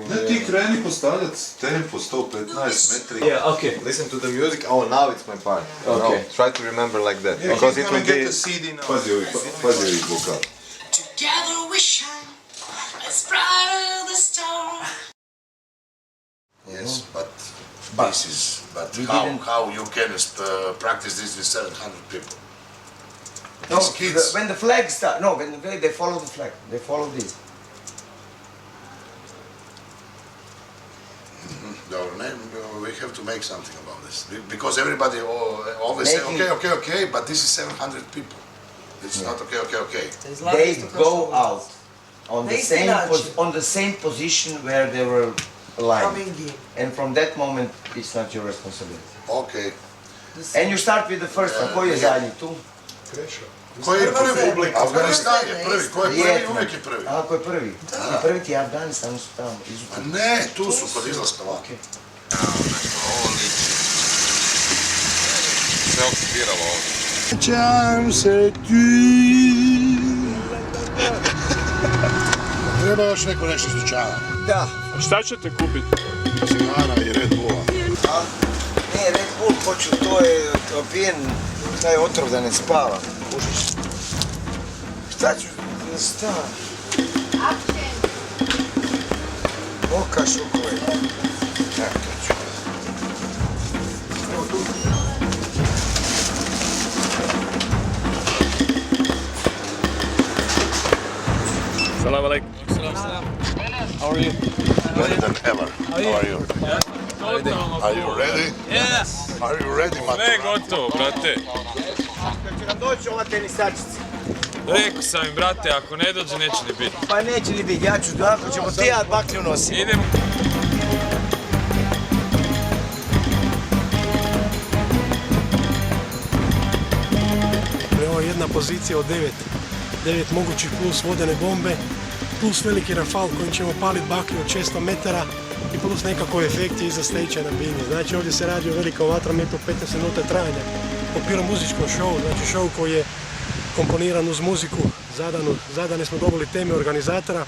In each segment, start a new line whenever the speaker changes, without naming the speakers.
Ne, ti kreni postavljati tempo 115 metri.
Yeah, okay.
Listen to the music. Oh, now it's my part.
Okay.
No, try to remember like that.
Yeah,
because
he's
it
gonna
will
get
be...
the CD now. Pazi ovih vokal.
Together we shine as bright as the star.
Yes, but this is. But how you can practice this with 700 people?
No,
These kids.
when the flag start, no, when the flag, they follow the flag. They follow this.
We have to make something about this because everybody always say okay, but this is 700 people. It's not okay.
They go out on the same position where they were aligned. And from that moment, it's not your responsibility.
Okay.
And you start with the first one. Koji je zadnji tu?
Koji je prvi? Afganistan je prvi. Ko je prvi? Uvijek je prvi.
A, ko je prvi? I prvi ti je Afganistan, oni su tamo.
Ne, tu su kod izlaska van.
Sve okupiralo ovdje.
Sjećam se ti. Treba još neko nešto slučajno.
Da.
Šta ćete kupiti?
Cigara i Red Bulla.
Ne, Red Bull hoću, to je opijen, taj otrov da ne spava. Kužiš. Šta ću? Šta? Oka šukove. Tako to ću. Evo tu.
Salam alaikum. How are you?
Better than ever. How are you? Are you ready?
Yes.
Are you ready, Mato?
Sve gotovo, brate.
Kad će nam doći ova tenisačica?
Rekao sam im, brate, ako ne dođe, neće ni biti.
Pa neće ni biti, ja ću, ako ćemo ti ja baklju nositi.
Idemo.
Ovo je jedna pozicija od 9 mogućih plus vodene bombe, plus veliki rafal kojim ćemo paliti baklju od 600 metara i plus nekako efekti iza stage na bini. Znači ovdje se radi o velikom vatrometu 15 minuta trajanja, o piromuzičkom showu, znači show koji je komponiran uz muziku, zadane smo dobili teme organizatora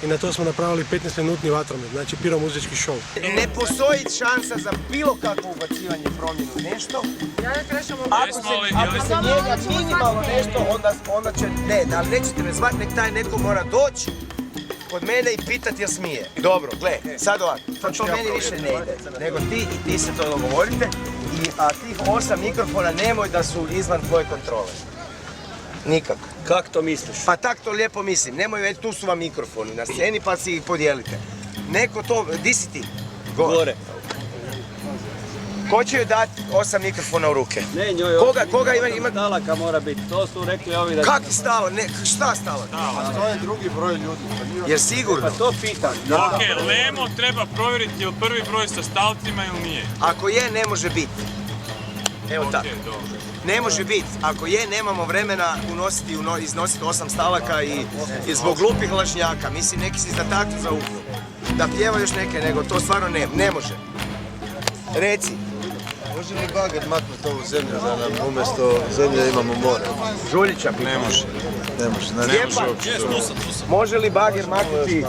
i na to smo napravili 15-minutni vatromet, znači piromuzički show.
Ne postoji šansa za bilo kakvo ubacivanje, promjenu, nešto. Ako se mijenja minimalno nešto, onda će, ne, ali nećete me zvati, nek taj neko mora doći kod mene i pitati jel smije. Dobro, gle, sad ovako, to meni više ne ide, nego ti se to dogovorite a tih 8 mikrofona nemoj da su izvan tvoje kontrole. Nikako.
Kako to misliš?
Pa tak to lijepo mislim, nemoj već, tu su vam mikrofoni na sceni pa si ih podijelite. Neko to, di si ti?
Gore.
Ko će joj dati 8 mikrofona u ruke?
Ne, njoj
Koga ima?
Stalaka mora biti, to su rekli ovi da...
Kaki stalo? Ne, šta stalo?
To je drugi broj ljudi.
Jer sigurno?
Pa to pitam.
Ok, Lemo treba provjeriti je li prvi broj sa stalcima ili nije.
Ako je, ne može biti. Evo tako. Ne može biti. Ako je, nemamo vremena iznositi 8 stavaka i zbog glupih lažnjaka. Mislim, neki si za taktu za uhu. Da pjeva još neke, nego to stvarno ne može. Reci.
Može li bager maknuti ovu zemlju da nam umjesto zemlje imamo more?
Žuljića pita.
Ne može. Ne može.
Može li bager maknuti?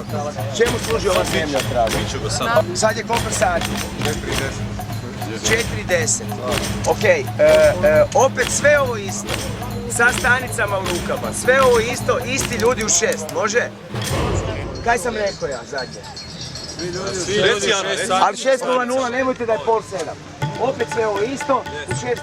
Čemu služi ova zemlja, traga? Sad je koliko sati? 4:10. Ok, opet sve ovo isto. Sa stanicama u rukama. Sve ovo isto, isti ljudi u 6. Može? Kaj sam rekao ja zadnje? Ali 6:00, nemojte da je 6:30. Opet sve ovo isto, u 6:00.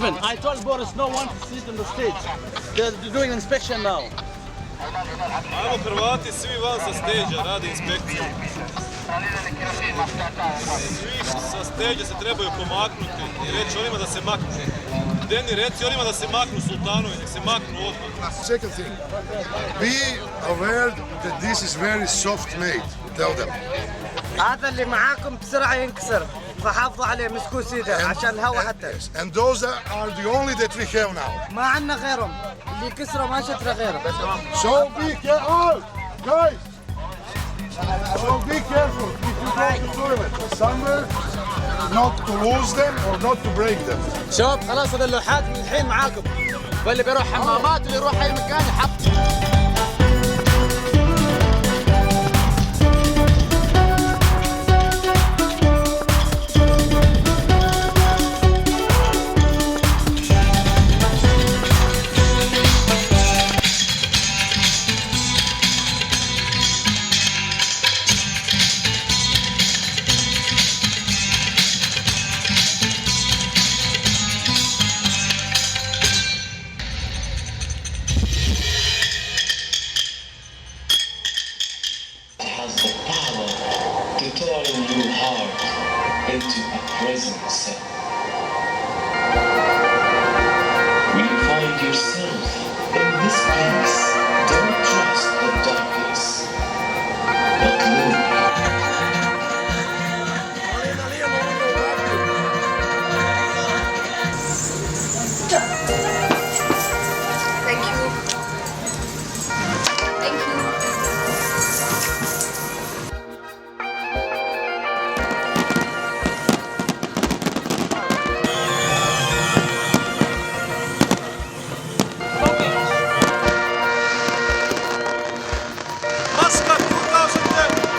Gentlemen, I told Boris no one to sit on the stage. They're doing inspection now.
Ajmo Hrvati, svi van sa stage-a, radi inspekcija. Svi sa stage-a se trebaju pomaknuti i reći onima da se maknu. Deni, reci onima da se maknu Sultanovi, nek se maknu odmah.
Second thing, be aware that this is very soft made. Tell them.
هذا اللي معاكم بسرعة ينكسر فحافظوا عليه مسكوا سيده عشان الهواء حتى.
And those are the only that we have now.
ما عندنا غيرهم اللي كسروا ما شترى غيره.
So be careful, guys. So be careful if you go to toilet somewhere, not to lose them or not to break them.
شباب خلاص هذا اللوحات من الحين معاكم. واللي بيروح حمامات واللي يروح أي مكان يحط.
Has the power to turn your heart into a prison cell. When you find yourself in this place, don't trust the darkness, but look.
Thank you. Thank you.
Muscat 2010!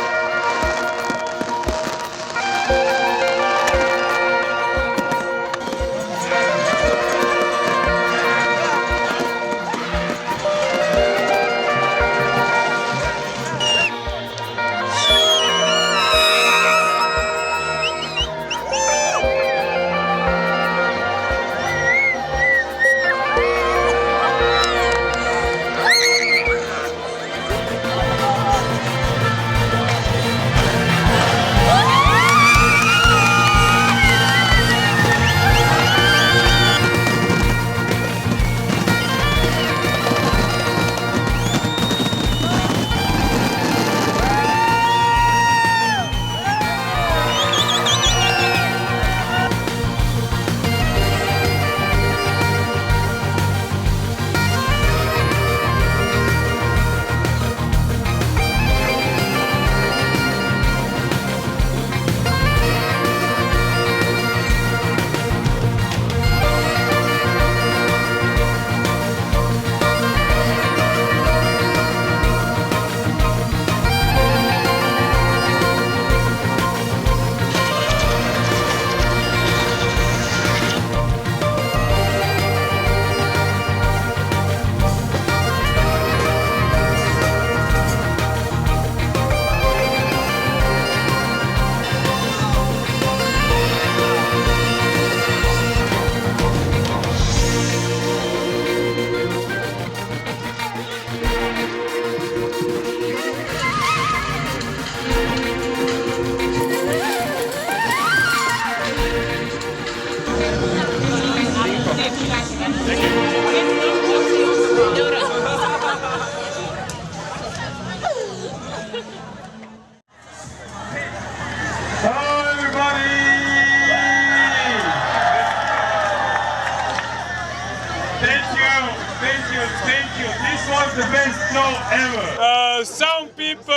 was the best show ever. Sound people,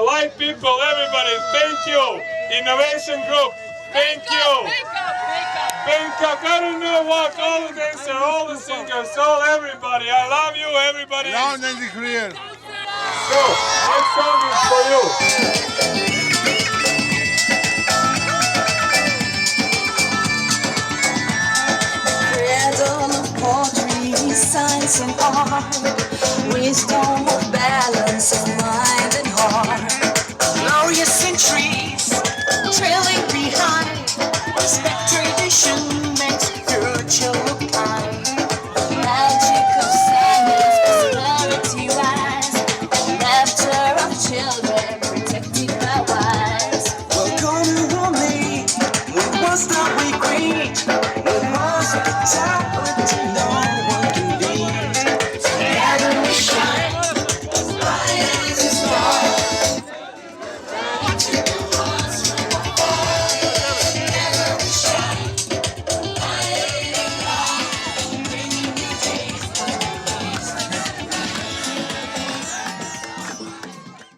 light people, everybody, thank you. Innovation group, thank you. Bangkok, I don't know what, all the dancers, all the singers, all everybody. I love you, everybody.
Round and the career.
So, next song is for you.